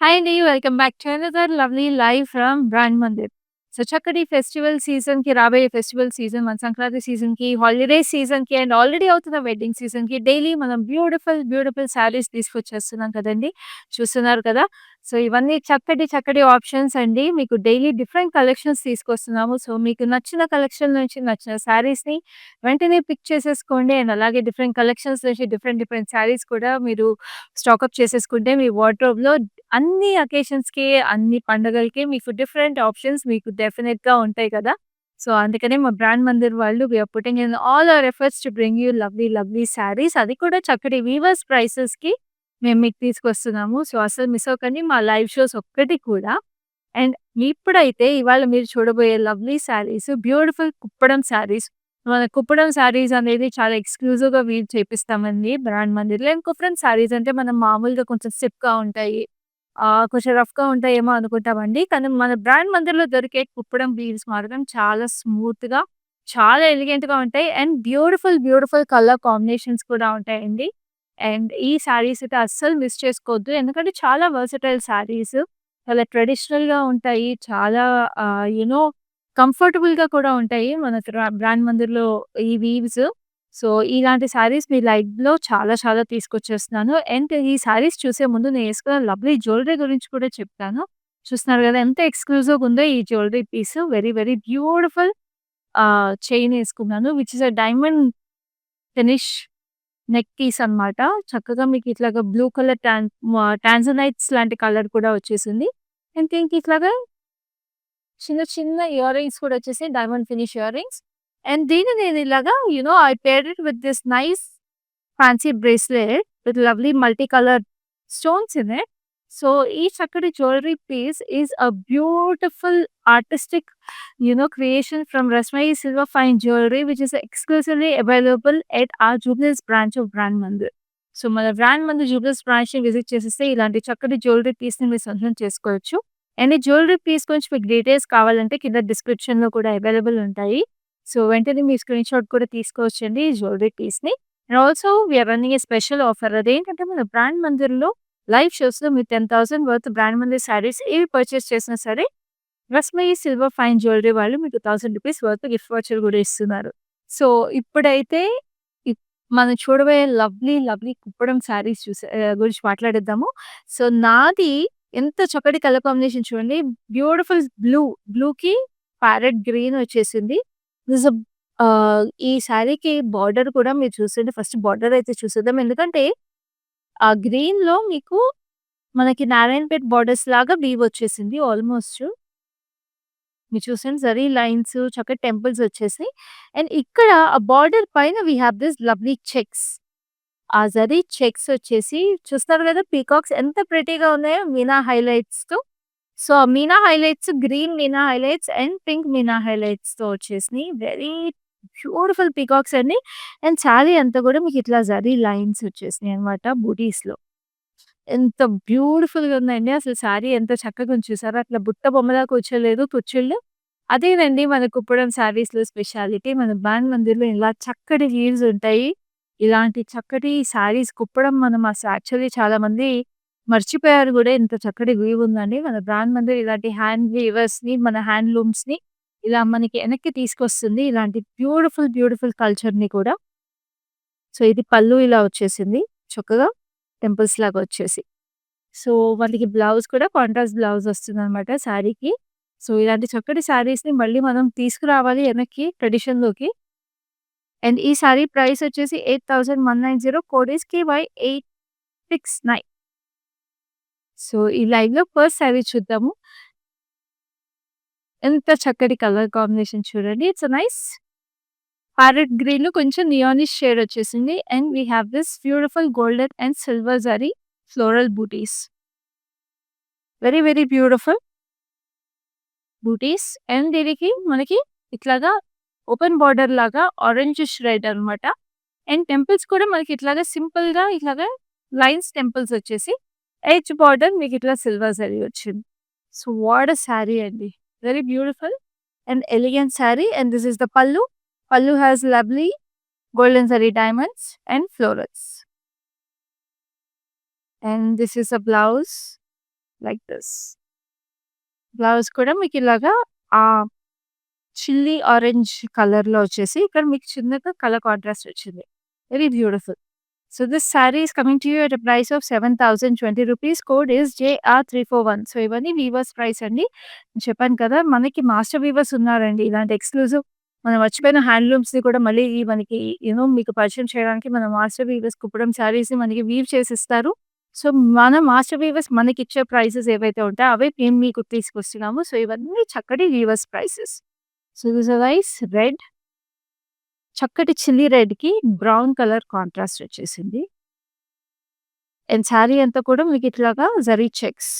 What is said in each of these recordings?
Hi అండి. Welcome back to another lovely live from brand Mandir. So, చక్కటి festival సీజన్‌కి రాబోయే ఫెస్టివల్ సీజన్ మన సంక్రాంతి సీజన్‌కి, హాలిడే సీజన్‌కి అండ్ ఆల్రెడీ అవుతున్న వెడ్డింగ్ సీజన్‌కి డైలీ మనం బ్యూటిఫుల్ శారీస్ తీసుకొచ్చేస్తున్నాం కదండీ! చూస్తున్నారు కదా! సో, ఇవన్నీ చక్కటి ఆప్షన్స్ అండి. మీకు డైలీ డిఫరెంట్ కలెక్షన్స్ తీసుకొస్తున్నాము. సో, మీకు నచ్చిన కలెక్షన్ నుంచి నచ్చిన శారీస్‌ని వెంటనే పిక్ చేసేసుకోండి. అండ్ అలాగే డిఫరెంట్ కలెక్షన్స్ నుంచి డిఫరెంట్ శారీస్ కూడా మీరు స్టాకప్ చేసేసుకుంటే మీ వార్డ్‌రోబ్‌లో అన్ని అకేషన్స్‌కి, అన్ని పండగలకి మీకు డిఫరెంట్ ఆప్షన్స్ మీకు డెఫినిట్‌గా ఉంటాయి కదా! సో, అందుకనే మా బ్రాండ్ మందిర్ వాళ్ళు we are putting in all our efforts to bring you lovely saris. అది కూడా చక్కటి వీవర్స్ ప్రైసెస్‌కి మేము మీకు తీసుకొస్తున్నాము. సో, అస్సలు మిస్ అవ్వకండి మా లైవ్ షోస్ ఒక్కటి కూడా. అండ్ ఇప్పుడైతే ఇవాళ మీరు చూడబోయే లవ్లీ శారీస్ బ్యూటిఫుల్ కుప్పడం శారీస్. మన కుప్పడం శారీస్ అనేది చాలా ఎక్స్‌క్లూజివ్‌గా వీవ్ చేపిస్తామండి బ్రాండ్ మందిర్‌లో. అండ్ కుప్పడం శారీస్ అంటే మనం మామూలుగా కొంచెం స్టిఫ్‌గా ఉంటాయి. కొంచెం రఫ్‌గా ఉంటాయేమో అనుకుంటామండి. కానీ మన బ్రాండ్ మందిర్‌లో దొరికే కుప్పడం వీవ్స్ మాత్రం చాలా స్మూత్‌గా, చాలా ఎలిగెంట్‌గా ఉంటాయి. అండ్ బ్యూటిఫుల్ కలర్ కాంబినేషన్స్ కూడా ఉంటాయండి. అండ్ ఈ శారీస్ అయితే అస్సలు మిస్ చేసుకోవద్దు. ఎందుకంటే చాలా వర్సటైల్ శారీస్. చాలా ట్రెడిషనల్‌గా ఉంటాయి. చాలా ఆహ్, యూ నో కంఫర్టబుల్‌గా కూడా ఉంటాయి. మన బ్రాండ్ మందిర్‌లో ఈ వీవ్స్. సో, ఇలాంటి శారీస్ మీ లైఫ్‌లో చాలా తీసుకొచ్చేస్తున్నాను. అండ్ ఈ శారీస్ చూసే ముందు నేను ఏసుకున్న లవ్లీ జ్యువెలరీ గురించి కూడా చెప్తాను. చూస్తున్నారు గదా! ఎంత ఎక్స్‌క్లూజివ్‌గా ఉందో ఈ jewellery piece. Very beautiful chain ఏసుకున్నాను. Which is a diamond finish neck piece అన్నమాట. చక్కగా మీకు ఇట్లాగా బ్లూ కలర్ టాంజనైట్స్ లాంటి కలర్ కూడా వచ్చేసింది. అండ్ దీనికి ఇట్లాగా చిన్న ఇయర్ రింగ్స్ కూడా వచ్చేసాయి. Diamond finish earrings. And దీన్ని నేను ఇలాగా I paired it with this nice fancy bracelet with lovely multi colour stones in it. So, ఈ చక్కటి jewellery piece is a beautiful artistic creation from Rasmayi silver fine jewellery which is exclusively available at our Jubilee Hills branch of Brand Mandir. So, మన బ్రాండ్ మందిర్ జూబ్లీహిల్స్ బ్రాంచ్‌ని visit చేసేస్తే ఇలాంటి చక్కటి jewellery పీస్‌ని మీరు సొంతం చేసుకోవచ్చు. అండ్ ఈ జ్యువెలరీ పీస్ గురించి మీకు డీటెయిల్స్ కావాలంటే కింద డిస్క్రిప్షన్‌లో కూడా అవైలబుల్ ఉంటాయి. సో, వెంటనే మీ స్క్రీన్‌షాట్ కూడా తీసుకోవచ్చండి ఈ జ్యువెలరీ పీస్‌ని. And also we are running a special offer. అదేంటంటే మన బ్రాండ్ మందిర్‌లో లైవ్ షోస్‌లో మీరు 10,000 వర్త్ బ్రాండ్ మందిర్ శారీస్ ఏవి పర్చేస్ చేసినా సరే, రస్మయి సిల్వర్ ఫైన్ జ్యువెలరీ వాళ్ళు మీకు రూ. 1000 వర్త్ గిఫ్ట్ వౌచర్ కూడా ఇస్తున్నారు. సో, ఇప్పుడైతే ఇప్ మనం చూడబోయే లవ్లీ కుప్పడం శారీస్ గురించి మాట్లాడేద్దాము. సో, నాది ఎంత చక్కటి కలర్ కాంబినేషన్ చూడండి. బ్యూటిఫుల్ బ్లూకి ప్యారెట్ గ్రీన్ వచ్చేసింది. దిస్ అ ఈ శారీకి బార్డర్ కూడా మీరు చూస్తుంటే ఫస్ట్ బార్డర్ అయితే చూసేద్దాం. ఎందుకంటే ఆ గ్రీన్‌లో మీకు మనకి నారాయణపేట్ బార్డర్స్ లాగా వీవ్ వచ్చేసింది ఆల్‌మోస్ట్. మీరు చూసాను జరీ లైన్స్ చక్కటి టెంపుల్స్ వచ్చేసాయి. అండ్ ఇక్కడ ఆ బార్డర్ పైన we have this lovely checks. ఆ జరీ చెక్స్ వచ్చేసి చూస్తారు కదా! పీకాక్స్ ఎంత ప్రెటీగా ఉన్నాయో మీనా హైలైట్స్‌తో. సో, ఆ meena highlights green meena highlights and pink meena హైలైట్స్‌తో వచ్చేసినాయి. వెరీ బ్యూటిఫుల్ పీకాక్స్ అండి. అండ్ శారీ అంతా కూడా మీకు ఇట్లా జరీ లైన్స్ వచ్చేసినాయి అన్నమాట బూటీస్‌లో. ఎంత బ్యూటిఫుల్‌గా ఉందండి. అసలు శారీ ఎంత చక్కగుంది చూసారా? అట్లా బుట్ట బొమ్మలా కూర్చోలేదు కుచ్చిళ్ళు. అదేనండి మన కుప్పడం శారీస్‌లో స్పెషాలిటీ. మన బ్రాండ్ మందిర్‌లో ఇలా చక్కటి వీవ్స్ ఉంటాయి. ఇలాంటి చక్కటి శారీస్ కుప్పడం మనం యాక్చువల్లీ చాలామంది మర్చిపోయారు గూడా ఇంత చక్కటి వీవ్ ఉందండి. మన బ్రాండ్ మందిర్ ఇలాంటి హ్యాండ్ వీవర్స్‌ని, మన హ్యాండ్లూమ్స్‌ని ఇలా మనకి వెనక్కి తీసుకొస్తుంది. ఇలాంటి బ్యూటిఫుల్ కల్చర్‌ని కూడా. సో, ఇది పల్లు ఇలా వచ్చేసింది. చక్కగా టెంపుల్స్ లాగా వచ్చేసి. సో, వాళ్ళకి బ్లౌజ్ కూడా కాంట్రాస్ట్ బ్లౌజ్ వస్తుందనమాట శారీకి. సో, ఇలాంటి చక్కటి శారీస్‌ని మళ్ళీ మనం తీసుకురావాలి వెనక్కి ట్రెడిషన్‌లోకి. అండ్ ఈ శారీ ప్రైస్ వచ్చేసి 8190 కోడ్ ఈస్ KY869. సో, ఈ లైన్‌లో ఫస్ట్ శారీ చూద్దాము. ఎంత చక్కటి కలర్ కాంబినేషన్ చూడండి. ఇట్స్ ఎ నైస్ ప్యారెట్ గ్రీన్‌లో కొంచెం నియానిష్ షేడ్ వచ్చేసింది. And we have this beautiful golden and silver zari floral buttis. Very beautiful. Buttis and దీనికి మనకి ఇట్లాగా ఓపెన్ బార్డర్ లాగా ఆరెంజిష్ రెడ్ అన్నమాట. అండ్ టెంపుల్స్ కూడా మనకి ఇట్లాగా సింపుల్‌గా ఇట్లాగా లైన్స్ టెంపుల్స్ వచ్చేసి ఎడ్జ్ బార్డర్ మీకు ఇట్లా సిల్వర్ జరీ వచ్చింది. సో, వాట్ ఎ సారీ అండి. Very beautiful and elegant sari and this is the పల్లు. పల్లు has lovely golden zari diamonds and florals. And this is the blouse. Like this. Blouse కూడా మీకు ఇలాగా ఆహ్, చిల్లీ ఆరెంజ్ కలర్‌లో వచ్చేసి ఇక్కడ మీకు చిన్నగా కలర్ కాంట్రాస్ట్ వచ్చింది. Very beautiful. So this saree is coming to you at a price of 7,020 rupees. Code is JR341. So ఇవన్నీ వీవర్స్ ప్రైస్ అండి. నేను చెప్పాను కదా! మనకి మాస్టర్ వీవర్స్ ఉన్నారండి. ఇలాంటి ఎక్స్‌క్లూజివ్ మనం మర్చిపోయిన హ్యాండ్లూమ్స్‌ని కూడా మళ్ళీ మనకి మీకు పరిచయం చేయడానికి మన మాస్టర్ వీవర్స్ కుప్పడం శారీస్‌ని మనకి వీవ్ చేసిస్తారు. సో మన మాస్టర్ వీవర్స్ మనకిచ్చే ప్రైసెస్ ఏవైతే ఉంటాయో అవే మేము మీకు తీసుకొస్తున్నాము. సో ఇవన్నీ చక్కటి weavers prices. So this are nice red, చక్కటి చిల్లీ రెడ్‌కి బ్రౌన్ కలర్ కాంట్రాస్ట్ వచ్చేసింది. అండ్ శారీ అంతా కూడా మీకు ఇట్లాగా జరీ చెక్స్.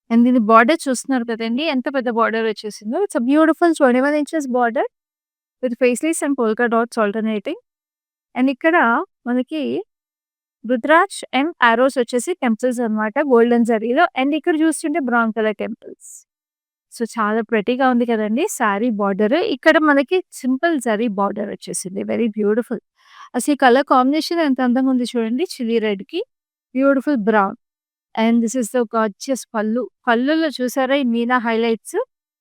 అండ్ దీని బార్డర్ చూస్తున్నారు కదండీ! ఎంత పెద్ద బార్డర్ వచ్చేసిందో. It's a beautiful 21 inches border with paisleys and polka dots alternating. And ఇక్కడ మనకి రుద్రాక్ష్ అండ్ యారోస్ వచ్చేసి టెంపుల్స్ అన్నమాట గోల్డెన్ జరీలో. అండ్ ఇక్కడ చూస్తుంటే బ్రౌన్ కలర్ టెంపుల్స్. సో చాలా ప్రెట్టీగా ఉంది కదండీ! శారీ బార్డర్. ఇక్కడ మనకి సింపుల్ జరీ బార్డర్ వచ్చేసింది. Very beautiful. అసలు ఈ కలర్ కాంబినేషన్ ఎంత అందంగా ఉంది చూడండి. చిల్లీ రెడ్‌కి beautiful brown. And this is the gorgeous pallu. పల్లులో చూసారా ఈ meena highlights?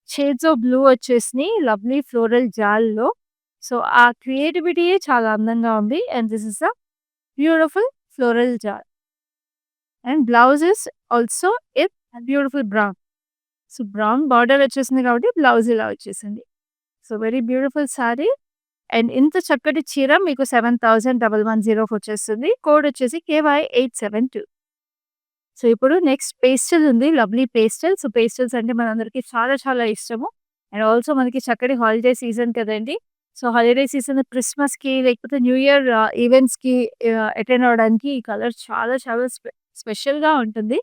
Shades of blue వచ్చేసినాయి. లవ్లీ ఫ్లోరల్ జాల్‌లో. సో ఆ క్రియేటివిటీయే చాలా అందంగా ఉంది. And this is the beautiful floral jaal. And blouse is also it beautiful brown. So brown border వచ్చేసింది కాబట్టి బ్లౌజ్ ఇలా వచ్చేసింది. So very beautiful sorry. And ఇంత చక్కటి చీర మీకు 7,110కి వచ్చేస్తుంది. కోడ్ వచ్చేసి KY872. సో ఇప్పుడు నెక్స్ట్ పేస్టల్ ఉంది. Lovely pastel. సో పేస్టల్స్ అంటే మనందరికీ చాలా చాలా ఇష్టము. అండ్ ఆల్సో మనకి చక్కటి హాలిడే సీజన్ కదండీ! సో హాలిడే సీజన్ క్రిస్మస్‌కి లేకపోతే న్యూ ఇయర్ ఈవెంట్స్‌కి అటెండ్ అవ్వడానికి ఈ కలర్ చాలా చాలా స్పెషల్‌గా ఉంటుంది.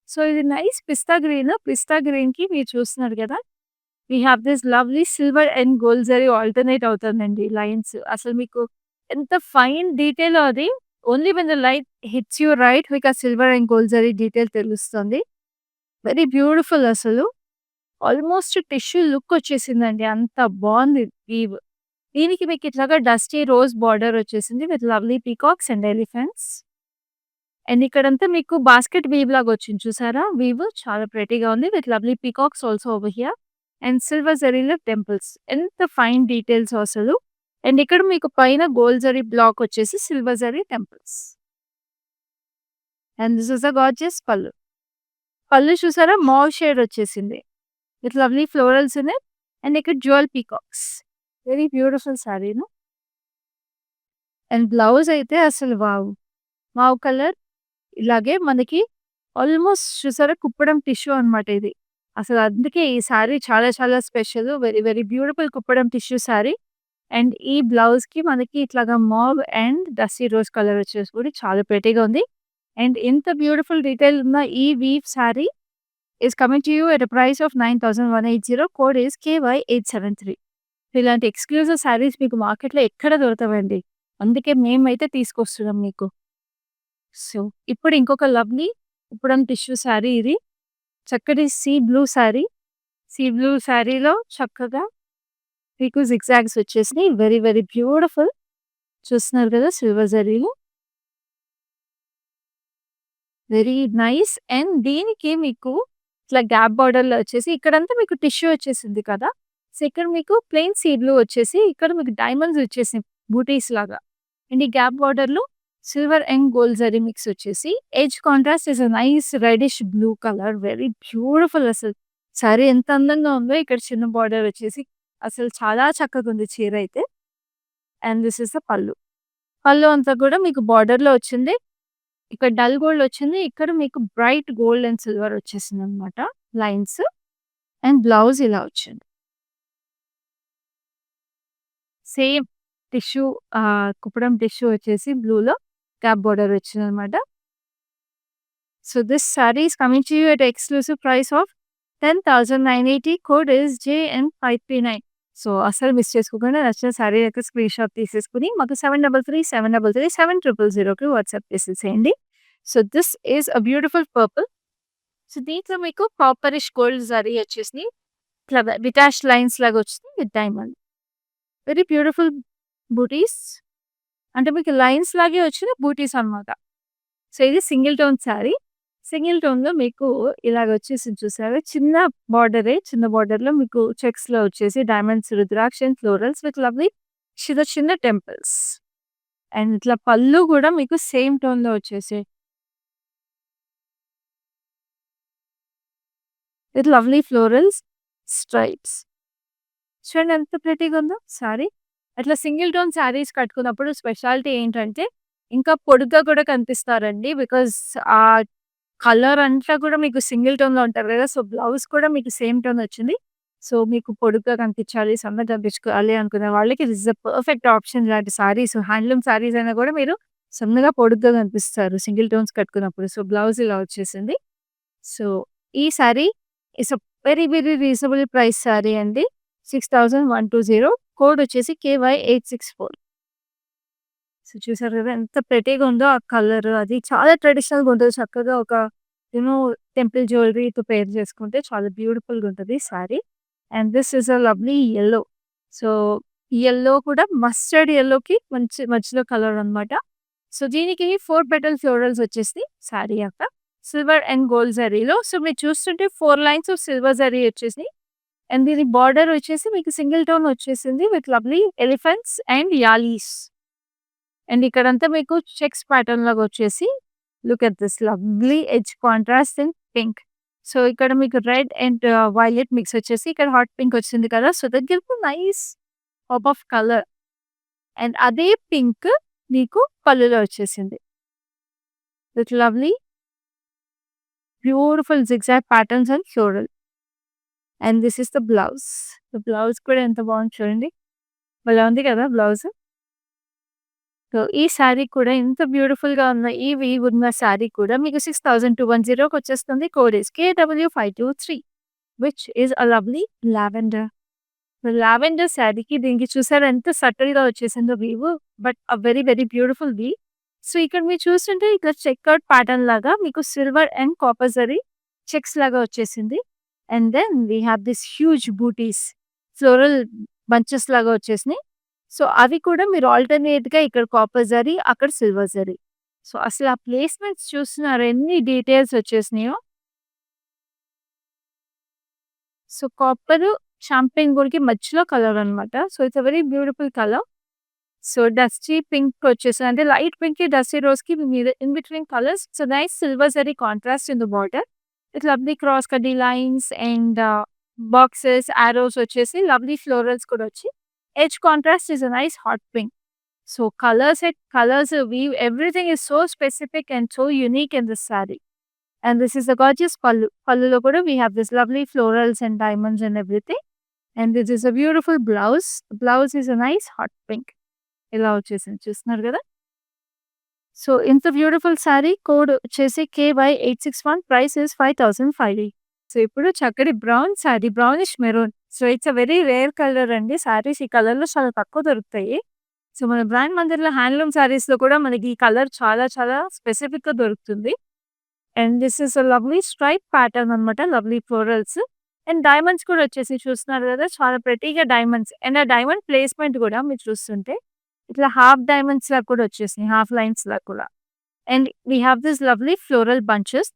సో ఇది నైస్ పిస్తా గ్రీన్. పిస్తా గ్రీన్‌కి మీరు చూస్తున్నారు కదా! We have this lovely silver and gold zari alternate అవుతుందండి లైన్స్. అసలు మీకు ఎంత ఫైన్ డీటెయిలో అది. Only when the light hits you right మీకు ఆ silver and gold zari detail తెలుస్తుంది. వెరీ బ్యూటిఫుల్ అసలు. ఆల్మోస్ట్ టిష్యూ లుక్ వచ్చేసిందండి. అంత బావుంది వీవ్. దీనికి మీకు ఇట్లాగా డస్టీ రోజ్ బార్డర్ వచ్చేసింది with lovely peacocks and elephants. And ఇక్కడంతా మీకు బాస్కెట్ వీవ్ లాగా వచ్చింది చూసారా? వీవ్ చాలా ప్రెట్టీగా ఉంది with lovely peacocks also over here. And silver జరీలో టెంపుల్స్. ఎంత ఫైన్ డీటెయిల్స్ అసలు. అండ్ ఇక్కడ మీకు పైన గోల్డ్ జరీ బ్లాక్ వచ్చేసి silver zari temples. And this is a gorgeous pallu. Pallu చూసారా? మావ్ షేడ్ వచ్చేసింది. With lovely florals in it. And ఇక్కడ జ్యువెల్ పీకాక్స్. వెరీ బ్యూటిఫుల్ సారీను. అండ్ బ్లౌజ్ అయితే అసలు వావ్! మావ్ కలర్ ఇలాగే మనకి ఆల్మోస్ట్ చూసారా? కుప్పడం టిష్యూ అనమాట ఇది. అసలు అందుకే ఈ సారీ చాలా చాలా special. Very very beautiful Kuppadam tissue sorry. And ఈ బ్లౌజ్‌కి మనకి ఇట్లాగా మావ్ అండ్ డస్టీ రోజ్ కలర్ వచ్చేసి కూడా చాలా ప్రెట్టీగా ఉంది. అండ్ ఇంత బ్యూటిఫుల్ డీటెయిల్ ఉన్న ఈ weave sari is coming to you at a price of 9,180. Code is KY873. ఇలాంటి ఎక్స్‌క్లూజివ్ సారీస్ మీకు మార్కెట్‌లో ఎక్కడ దొరకవండి. అందుకే మేమైతే తీసుకొస్తున్నాం మీకు. సో ఇప్పుడు ఇంకొక లవ్లీ కుప్పడం టిష్యూ సారీ ఇది. చక్కటి sea blue sari. Sea blue సారీలో చక్కగా మీకు జిగ్‌జాగ్స్ వచ్చేసినాయి. Very very beautiful. చూస్తున్నారు కదా! సిల్వర్ జరీలో. Very nice. అండ్ దీనికి మీకు ఇట్లా గ్యాప్ బార్డర్‌లో వచ్చేసి ఇక్కడంతా మీకు టిష్యూ వచ్చేసింది కదా! సో ఇక్కడ మీకు ప్లెయిన్ సీ బ్లూ వచ్చేసి ఇక్కడ మీకు డైమండ్స్ వచ్చేసినాయి బూటీస్ లాగా. అండ్ ఈ గ్యాప్ బార్డర్‌లో silver and gold zari mix వచ్చేసి edge contrast is a nice reddish blue colour. Very beautiful అసలు. సారీ ఎంత అందంగా ఉందో ఇక్కడ చిన్న బార్డర్ వచ్చేసి అసలు చాలా చక్కగుంది చీర అయితే. అండ్ దిస్ ఇస్ ద పల్లు. పల్లు అంతా కూడా మీకు బార్డర్‌లో వచ్చింది. ఇక్కడ డల్ గోల్డ్ వచ్చింది. ఇక్కడ మీకు బ్రైట్ గోల్డ్ అండ్ సిల్వర్ వచ్చేసిందనమాట లైన్స్. అండ్ బ్లౌజ్ ఇలా వచ్చింది. సేమ్ టిష్యూ కుప్పడం టిష్యూ వచ్చేసి బ్లూలో గ్యాప్ బార్డర్ వచ్చిందనమాట. So this sorry is coming to you at exclusive price of 10,980. Code is JN539. So అస్సలు మిస్ చేసుకోకుండా నచ్చిన సారీ యొక్క స్క్రీన్‌షాట్ తీసేసుకొని మాకు 7337337000కి వాట్సాప్ చేసేసేయండి. So this is a beautiful purple. సో దీంట్లో మీకు కాపరిష్ గోల్డ్ జరీ వచ్చేసినాయి. ఇట్లా డిటాచ్డ్ లైన్స్ లాగా వచ్చింది విత్ డైమండ్. వెరీ బ్యూటిఫుల్ బూటీస్. అంటే మీకు లైన్స్ లాగే వచ్చిన బూటీస్ అనమాట. సో, ఇది సింగిల్ టోన్ శారీ. సింగిల్ టోన్‌లో మీకు ఇలాగొచ్చేసింది చూసారా? చిన్న బార్డర్‌లో మీకు చెక్స్‌లో వచ్చేసి diamonds, rudraksha and florals with lovely చిన్న చిన్న టెంపుల్స్. అండ్ ఇట్లా పళ్ళు గూడా మీకు సేమ్ టోన్‌లో వచ్చేసాయి. With lovely florals, stripes. చూడండి ఎంత ప్రెటీగా ఉందో సారీ. అట్లా సింగిల్ టోన్ శారీస్ కట్టుకున్నప్పుడు స్పెషాలిటీ ఏంటంటే, ఇంకా పొడుగ్గా కూడా కనిపిస్తారండి. బికాజ్ ఆ కలర్ అంతా కూడా మీకు సింగిల్ టోన్‌లో ఉంటారు కదా! సో, బ్లౌజ్ కూడా మీకు సేమ్ టోన్ వచ్చింది. సో, మీకు పొడుగ్గా కనిపించాలి, సన్నగా కనిపించుకోవాలి అనుకునే వాళ్ళకి this is the perfect option ఇలాంటి సారీస్. హ్యాండ్లూమ్ సారీస్ అయినా కూడా మీరు సన్నగా, పొడుగ్గా కనిపిస్తారు సింగిల్ టోన్స్ కట్టుకున్నప్పుడు. సో, బ్లౌజ్ ఇలా వచ్చేసింది. సో, ఈ sorry it's a very, very reasonable price sorry అండి. 6120 కోడ్ వచ్చేసి KY864. సో, చూసారు కదా! ఎంత ప్రెటీగా ఉందో ఆ కలర్ అది చాలా ట్రెడిషనల్‌గా ఉంటది. చక్కగా ఒక టెంపుల్ జ్యువెల్లరీతో పెయిర్ చేసుకుంటే చాలా బ్యూటిఫుల్‌గా ఉంటది saree. And this is a lovely yellow. So, yellow కూడా మస్టర్డ్ యెల్లోకి మంచి మధ్యలో కలర్ అన్నమాట. సో, దీనికి 4 పెటల్ ఫ్లోరల్స్ వచ్చేసినాయి సారీ అంతా. సిల్వర్ అండ్ గోల్డ్ జరీలో. సో, మీరు చూస్తుంటే 4 లైన్స్ ఆఫ్ సిల్వర్ జరీ వచ్చేసినాయి. అండ్ దీని బార్డర్ వచ్చేసి మీకు సింగిల్ టోన్ వచ్చేసింది with lovely elephants and allies. And ఇక్కడంతా మీకు చెక్స్ ప్యాటర్న్ లాగా వచ్చేసి look at this lovely edge contrast in pink. So, ఇక్కడ మీకు రెడ్ అండ్ వైలెట్ మిక్స్ వచ్చేసి ఇక్కడ హాట్ పింక్ వచ్చింది కదా! So, that gives nice pop of colour. And అదే పింక్ మీకు పళ్ళులో వచ్చేసింది. With lovely beautiful zigzag patterns and floral. And this is the blouse. The blouse కూడా ఎంత బాగుంది చూడండి. భలే ఉంది కదా బ్లౌజ్. సో, ఈ సారీ కూడా ఎంత బ్యూటిఫుల్‌గా ఉన్న ఈ వీవ్ ఉన్న సారీ కూడా మీకు 6210కి వచ్చేస్తుంది. Code is KW523 which is a lovely lavender. Lavender సారీకి దీనికి చూసారా ఎంత సటిల్‌గా వచ్చేసిందో weave. But a very, very beautiful weave. So, ఇక్కడ మీరు చూస్తుంటే ఇక్కడ చెక్‌ఔట్ ప్యాటర్న్ లాగా మీకు silver and copper zari checks లాగా వచ్చేసింది. And then we have this huge butis floral bunches లాగా వచ్చేసినాయి. సో, అవి కూడా మీరు ఆల్టర్‌నేట్‌గా ఇక్కడ కాపర్ జరీ, అక్కడ సిల్వర్ జరీ. సో, అసలు ఆ ప్లేస్‌మెంట్స్ చూస్తున్నారా ఎన్ని డీటెయిల్స్ వచ్చేసినాయో. సో, కాపరు, షాంపెయిన్ గోల్డ్‌కి మధ్యలో కలర్ అన్నమాట. So, it's a very beautiful colour. So, dusty pink వచ్చేసి అంటే లైట్ పింక్‌కి, డస్టీ రోజ్‌కి మీద in between colours. So, nice silver zari contrast in the border. With lovely cross కడ్డీ లైన్స్ అండ్ బాక్సెస్, యారోస్ వచ్చేసి lovely florals కూడా వచ్చి edge contrast is a nice hot pink. So colors, weave, everything is so specific and so unique in this saree. And this is a gorgeous pallu. Pallulo kuda we have this lovely florals and diamonds and everything. And this is a beautiful blouse. The blouse is a nice hot pink. ఇలా వచ్చేసింది చూస్తున్నారు కదా. So ఇంత beautiful saree code వచ్చేసి KY861 price is 5005. So ఇప్పుడు చక్కటి brown sorry brownish maroon. So it's a very rare colour అండి. సారీస్ ఈ కలర్‌లో చాలా తక్కువ దొరుకుతాయి. సో, మన బ్రాండ్ మందిర్‌లో హ్యాండ్లూమ్ శారీస్‌లో కూడా మనకి ఈ కలర్ చాలా చాలా స్పెసిఫిక్‌గా దొరుకుతుంది. And this is a lovely stripe pattern అనమాట. లవ్లీ ఫ్లోరల్స్ అండ్ డైమండ్స్ కూడా వచ్చేసి చూస్తున్నారు కదా! చాలా ప్రెటీగా డైమండ్స్ అండ్ ఆ డైమండ్ ప్లేస్‌మెంట్ కూడా మీరు చూస్తుంటే ఇట్లా హాఫ్ డైమండ్స్ లాగా కూడా వచ్చేసినాయి. హాఫ్ లైన్స్ లాగా కూడా. And we have this lovely floral bunches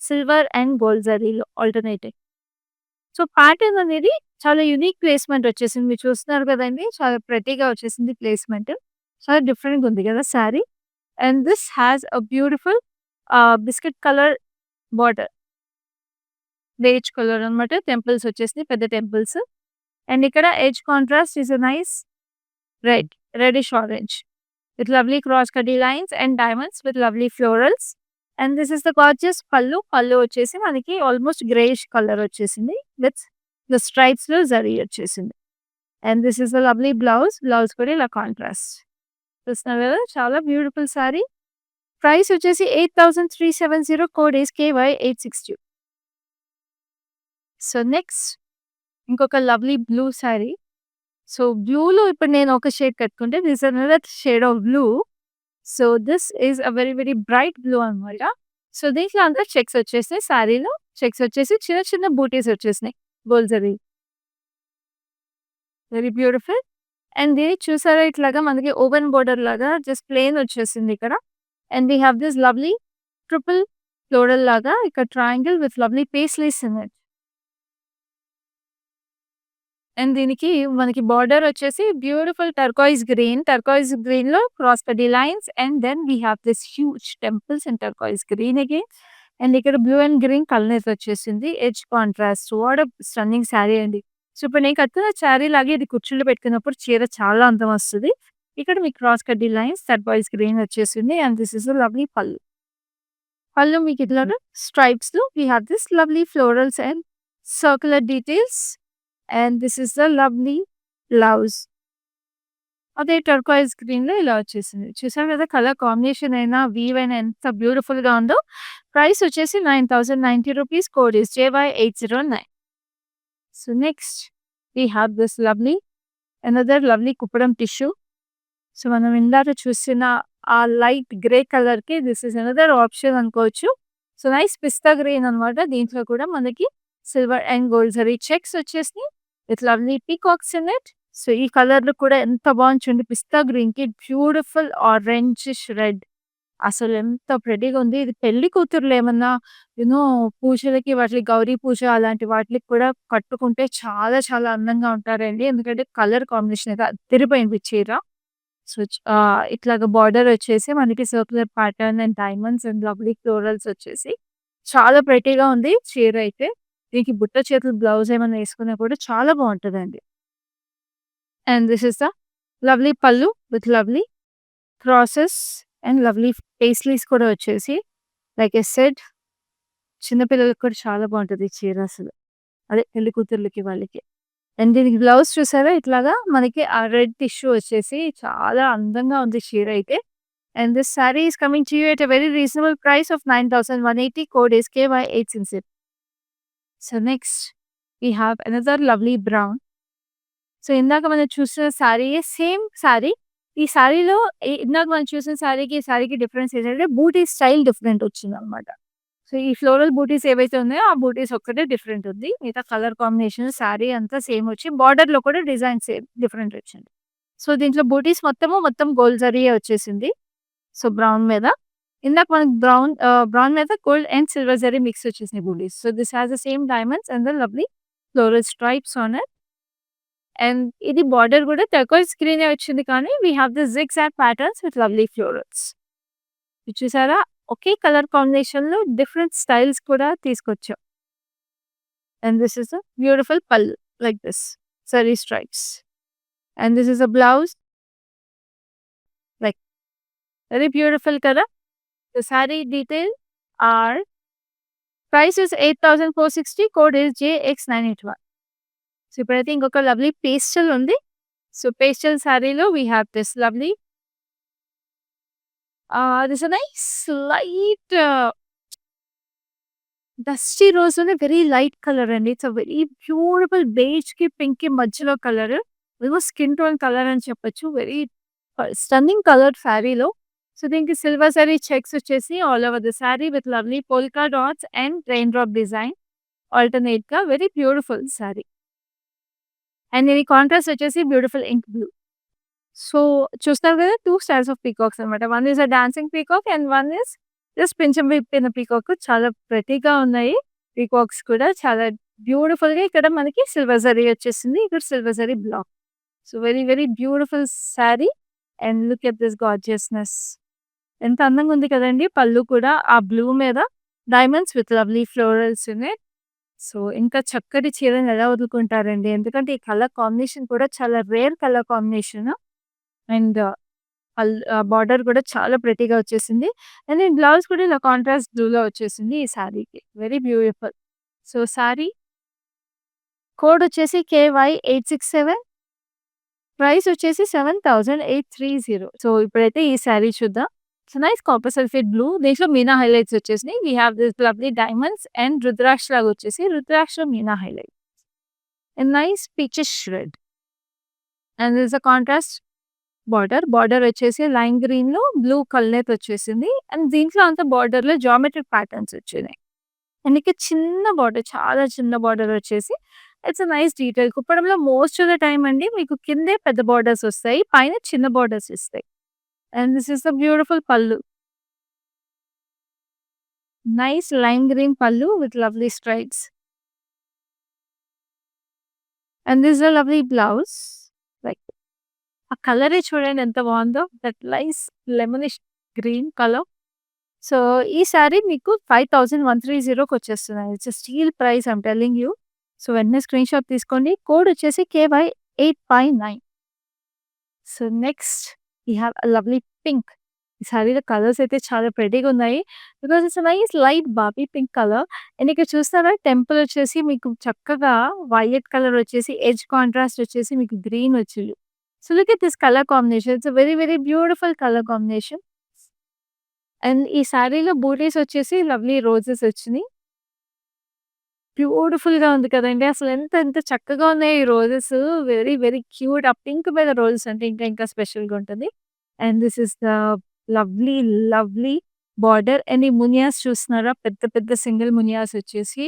silver and gold జరీలో ఆల్టర్‌నేటింగ్. సో, ప్యాటర్న్ అనేది చాలా యూనిక్ ప్లేస్‌మెంట్ వచ్చేసింది. మీరు చూస్తున్నారు కదండీ! చాలా ప్రెటీగా వచ్చేసింది ప్లేస్‌మెంట్. చాలా డిఫరెంట్‌గా ఉంది కదా saree. And this has a beautiful biscuit colour border. Beige colour అన్నమాట. టెంపుల్స్ వచ్చేసినాయి పెద్ద టెంపుల్స్. అండ్ ఇక్కడ edge contrast is a nice red, reddish orange with lovely cross కడ్డీ lines and diamonds with lovely florals. And this is the gorgeous pallu. Pallu వచ్చేసి మనకి almost greyish colour వచ్చేసింది. With the స్ట్రైప్స్‌లో జరీ వచ్చేసింది. And this is the lovely blouse. Blouse కూడా ఇలా contrast. చూస్తున్నారు కదా! చాలా బ్యూటిఫుల్ సారీ. ప్రైస్ వచ్చేసి 8370 code is KY862. So, next ఇంకొక లవ్లీ బ్లూ సారీ. సో, బ్లూలో ఇప్పుడు నేను ఒక షేడ్ కట్టుకుంటే this another shade of blue. So, this is a very very bright blue అనమాట. సో, దీంట్లో అంతా చెక్స్ వచ్చేసినాయి సారీలో. చెక్స్ వచ్చేసి చిన్న చిన్న బూటీస్ వచ్చేసినాయి. Gold zari. Very beautiful. And దీన్ని చూసారా ఇట్లాగా మనకి ఓవెన్ బోర్డర్ లాగా జస్ట్ ప్లెయిన్ వచ్చేసింది ఇక్కడ. And we have this lovely triple floral లాగా ఇక్కడ triangle with lovely paisleys in it. And దీనికి మనకి బార్డర్ వచ్చేసి బ్యూటిఫుల్ టర్కాయిజ్ గ్రీన్‌లో క్రాస్ కడ్డీ lines and then we have this huge temples in turquoise green again. And ఇక్కడ blue and green colour వచ్చేసింది. Edge contrast. What a stunning sari అండి. So, ఇప్పుడు నేను కట్టుకున్న శారీ లాగే ఇది కుర్చీలో పెట్టుకున్నప్పుడు చీర చాలా అందం వస్తది. ఇక్కడ మీకు క్రాస్ కడ్డీ లైన్స్ టర్కాయిజ్ గ్రీన్ వచ్చేసింది. And this is a lovely pallu. Pallu మీకు ఇట్లాగా స్ట్రైప్స్‌లో we have this lovely florals and circular details. And this is the lovely blouse. అదే టర్కాయిజ్ గ్రీన్‌లో ఇలా వచ్చేసింది. చూసారు కదా! కలర్ కాంబినేషన్ అయినా, వీవ్ అయినా ఎంత బ్యూటిఫుల్‌గా ఉందో. ప్రైస్ వచ్చేసి రూ. 9090 code is JY809. So, next we have this another lovely Kuppadam tissue. So, మనం ఇందాక చూసిన ఆ లైట్ గ్రే కలర్‌కి దిస్ ఇస్ అనదర్ ఆప్షన్ అనుకోవచ్చు. సో, నైస్ పిస్తా గ్రీన్ అనమాట. దీంట్లో కూడా మనకి silver and gold zari checks వచ్చేసినాయి. With lovely peacocks in it. So, ఈ కలర్‌లో కూడా ఎంత బాగుంది చూడండి. పిస్తా గ్రీన్‌కి బ్యూటిఫుల్ ఆరెంజిష్ రెడ్. అసలు ఎంత ప్రెట్టీగా ఉంది. ఇది పెళ్లి కూతుర్లు ఏమన్నా పూజలకి వాటికి గౌరీ పూజ అలాంటి వాటిలకి కూడా కట్టుకుంటే చాలా చాలా అందంగా ఉంటారండి. ఎందుకంటే కలర్ కాంబినేషన్ అయితే అదిరిపోయింది చీర. సో, ఇట్లాగా బార్డర్ వచ్చేసి మనకి circular pattern and diamonds and lovely florals వచ్చేసి చాలా ప్రెట్టీగా ఉంది చీర అయితే. దీనికి బుట్ట చేతులు బ్లౌజ్ ఏమన్నా వేసుకున్నా కూడా చాలా బాగుంటదండి. And this is the lovely pallu with lovely crosses and lovely paisleys కూడా వచ్చేసి లైక్ ఐ సెడ్ చిన్న పిల్లలకి కూడా చాలా బాగుంటది ఈ చీర అసలు. అదే పెళ్లి కూతుర్లకి వాళ్ళకి. అండ్ దీనికి బ్లౌజ్ చూసారా ఇట్లాగా మనకి ఆ రెడ్ టిష్యూ వచ్చేసి చాలా అందంగా ఉంది చీర అయితే. And this sorry is coming to you at a very reasonable price of 9180 code is KY866. So, next we have another lovely brown. So, ఇందాక మనం చూసిన శారీయే సేమ్ శారీ. ఈ శారీలో ఇందాక మనం చూసిన శారీకి, ఈ శారీకి డిఫరెన్స్ ఏంటంటే బూటీ స్టైల్ డిఫరెంట్ వచ్చిందనమాట. సో, ఈ ఫ్లోరల్ బూటీస్ ఏవైతే ఉన్నాయో ఆ బూటీస్ ఒక్కటే డిఫరెంట్ ఉంది. మిగతా కలర్ కాంబినేషన్ శారీ అంతా సేమ్ వచ్చి బార్డర్‌లో కూడా డిజైన్ సేమ్ డిఫరెంట్ వచ్చింది. సో, దీంట్లో బూటీస్ మొత్తం గోల్డ్ జరీయే వచ్చేసింది. సో, బ్రౌన్ మీద. ఇందాక మనకి బ్రౌన్ మీద gold and silver zari mix వచ్చేసినాయి butis. So, this has the same diamonds and the lovely floral stripes on it. And ఇది బార్డర్ కూడా టర్కోయిజ్ గ్రీనే వచ్చింది కానీ we have the zigzag patterns with lovely florals. ఇది చూసారా? ఒకే కలర్ కాంబినేషన్‌లో డిఫరెంట్ స్టైల్స్ కూడా తీసుకొచ్చాం. And this is a beautiful pallu like this zari stripes. And this is a blouse like very beautiful కదా! The saree detail are price is 8460 code is JX981. So, ఇప్పుడైతే ఇంకొక lovely pastel ఉంది. So, pastel సారీలో we have this lovely this a nice light dusty రోజ్‌లోనే very light colour అండి. It's a very beautiful బేజ్‌కి, పింక్‌కి మధ్యలో colour. Almost skin tone colour అని చెప్పొచ్చు. వెరీ స్టన్నింగ్ కలర్ శారీలో. సో, దీనికి సిల్వర్ జరీ చెక్స్ వచ్చేసి all over the saree with lovely polka dots and rain drop design ఆల్టర్‌నేట్‌గా వెరీ బ్యూటిఫుల్ శారీ. అండ్ దీని కాంట్రాస్ట్ వచ్చేసి బ్యూటిఫుల్ ఇంక్ బ్లూ. సో, చూస్తారు కదా! 2 స్టైల్స్ ఆఫ్ పీకాక్స్ అనమాట. One is a dancing peacock and one is just పించం విప్పిన peacock. చాలా ప్రెట్టీగా ఉన్నాయి పీకాక్స్ కూడా. చాలా బ్యూటిఫుల్‌గా ఇక్కడ మనకి సిల్వర్ జరీ వచ్చేసింది. ఇక్కడ silver zari black. So, very very beautiful saree and look at this gorgeousness. ఎంత అందంగా ఉంది కదండీ! పళ్ళు కూడా ఆ బ్లూ మీద diamonds with lovely florals in it. So, ఇంకా చక్కటి చీరని ఎలా వదులుకుంటారండి. ఎందుకంటే ఈ కలర్ కాంబినేషన్ కూడా చాలా rare colour combination. And border కూడా చాలా ప్రెట్టీగా వచ్చేసింది. అండ్ ఈ బ్లౌజ్ కూడా ఇలా కాంట్రాస్ట్ బ్లూలో వచ్చేసింది ఈ శారీకి. Very beautiful. So, sari code వచ్చేసి KY867. ప్రైస్ వచ్చేసి 7830. సో, ఇప్పుడైతే ఈ శారీ చూద్దాం. So, nice copper sulphate blue. దీంట్లో మీనా హైలైట్స్ వచ్చేసినాయి. We have this lovely diamonds and rudraksha లాగా వచ్చేసి రుద్రాక్షలో meena highlight. And nice peachish red. And this a contrast border. Border వచ్చేసి లైమ్ గ్రీన్‌లో బ్లూ కల్నేత్ వచ్చేసింది. అండ్ దీంట్లో అంతా బార్డర్‌లో జామెట్రిక్ ప్యాటర్న్స్ వచ్చినాయి. అండ్ ఇక్కడ చిన్న బార్డర్ చాలా చిన్న బార్డర్ వచ్చేసి ఇట్స్ ఎ నైస్ డీటెయిల్. కుప్పడంలో మోస్ట్ ఆఫ్ ద టైమ్ అండి మీకు కిందే పెద్ద బార్డర్స్ వస్తాయి. పైన చిన్న బార్డర్స్ ఇస్తాయి. And this is the beautiful pallu. Nice lime green pallu with lovely stripes. And this a lovely blouse. Like ఆ కలరే చూడండి ఎంత బావుందో. That nice lemonish green colour. So, ఈ సారీ మీకు 5130కి వచ్చేస్తున్నాయి. It's a steal price I'm telling you. So, వెంటనే స్క్రీన్‌షాట్ తీసుకోండి. కోడ్ వచ్చేసి KY 859. So, next we have a lovely pink. ఈ సారీలో కలర్స్ అయితే చాలా ప్రెట్టీగా ఉన్నాయి. Because it's a nice light Bobby pink colour. And ఇక్కడ చూస్తారా టెంపుల్ వచ్చేసి మీకు చక్కగా వైలెట్ కలర్ వచ్చేసి ఎడ్జ్ కాంట్రాస్ట్ వచ్చేసి మీకు గ్రీన్ వచ్చింది. So, look at this colour combination. It's a very very beautiful colour combination. And ఈ సారీలో బూటీస్ వచ్చేసి లవ్లీ రోజెస్ వచ్చినియి. బ్యూటిఫుల్‌గా ఉంది కదండీ! అసలు ఎంత ఎంత చక్కగా ఉన్నాయి ఈ రోజెస్. Very very cute. ఆ పింక్ మీద రోజెస్ అంటే ఇంకా ఇంకా స్పెషల్‌గా ఉంటుంది. And this is the lovely lovely border. And ఈ మునియాస్ చూస్తున్నారా? పెద్ద పెద్ద సింగిల్ మునియాస్ వచ్చేసి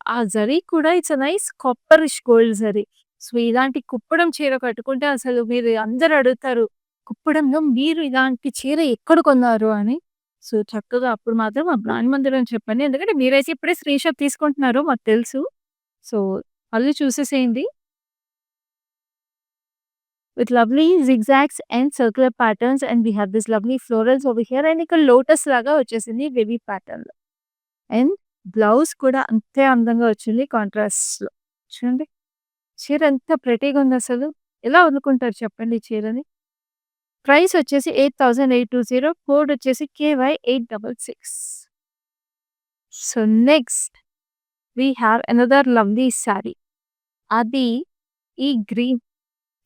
ఆ జరీ కూడా it's a nice copperish gold zari. So, ఇలాంటి కుప్పడం చీర కట్టుకుంటే అసలు మీరు అందరూ అడుగుతారు. కుప్పడంలో మీరు ఇలాంటి చీర ఎక్కడ కొన్నారు అని. సో, చక్కగా అప్పుడు మాత్రం ఆ బ్రాండ్ మందిరం చెప్పండి. ఎందుకంటే మీరైతే ఇప్పుడే స్క్రీన్‌షాట్ తీసుకుంటున్నారు మాకు తెలుసు. సో, మళ్ళీ చూసేసేయండి. With lovely zigzags and circular patterns and we have this lovely florals over here and ఇక్కడ లోటస్ లాగా వచ్చేసింది వేవీ ప్యాటర్న్‌లో. అండ్ బ్లౌజ్ కూడా అంతే అందంగా వచ్చింది కాంట్రాస్ట్‌లో. చూడండి. చీర ఎంత ప్రెటీగా ఉందసలు. ఎలా వదులుకుంటారు చెప్పండి ఈ చీరని? ప్రైస్ వచ్చేసి 8820 కోడ్ వచ్చేసి KY 866. So, next we have another lovely sari. అది ఈ గ్రీన్.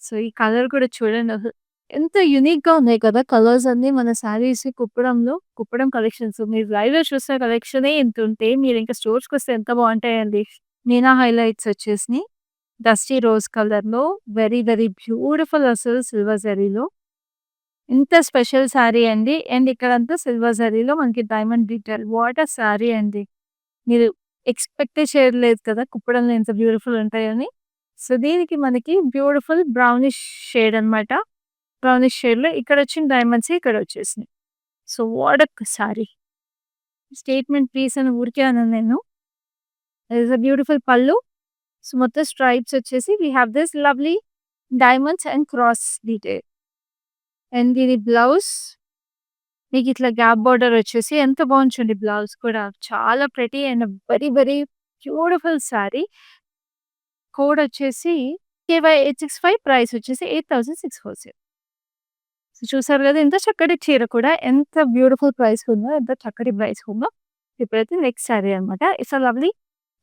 సో, ఈ కలర్ కూడా చూడండి అసలు ఎంత యూనిక్‌గా ఉన్నాయి కదా! కలర్స్ అన్నీ మన సారీస్ కుప్పడంలో, కుప్పడం కలెక్షన్స్. మీరు లైవ్‌లో చూసిన కలెక్షనే ఇంతుంటే మీరింక స్టోర్స్‌కొస్తే ఎంత బావుంటాయండి. మీనా హైలైట్స్ వచ్చేసినియి. డస్టీ రోజ్ కలర్‌లో వెరీ వెరీ బ్యూటిఫుల్ అసలు సిల్వర్ జరీలో. ఇంత స్పెషల్ సారీ అండి. అండ్ ఇక్కడంతా సిల్వర్ జరీలో మనకి diamond detail. What a sari అండి. మీరు ఎక్స్‌పెక్టే చేయలేదు కదా! కుప్పడంలో ఎంత బ్యూటిఫుల్ ఉంటాయని. సో, దీనికి మనకి బ్యూటిఫుల్ బ్రౌనిష్ షేడ్ అనమాట. బ్రౌనిష్ షేడ్‌లో ఇక్కడొచ్చిన డైమండ్సే ఇక్కడొచ్చేసినాయి. So, what a saree. Statement piece అని ఊరికే అనను నేను. It is a beautiful pallu. So, మొత్తం స్ట్రైప్స్ వచ్చేసి we have this lovely diamonds and cross detail. And దీని బ్లౌజ్ మీకిట్లా గ్యాప్ బోర్డర్ వచ్చేసి ఎంత బాగుంది చూడండి బ్లౌజ్ కూడా. చాలా pretty and very very beautiful saree. Code వచ్చేసి KY 865 ప్రైస్ వచ్చేసి 8640. సో, చూసారు కదా! ఎంత చక్కటి చీర కూడా ఎంత బ్యూటిఫుల్ ప్రైస్ ఉందో, ఎంత చక్కటి ప్రైస్ ఉందో. ఇప్పుడైతే నెక్స్ట్ సారీ అనమాట. It's a lovely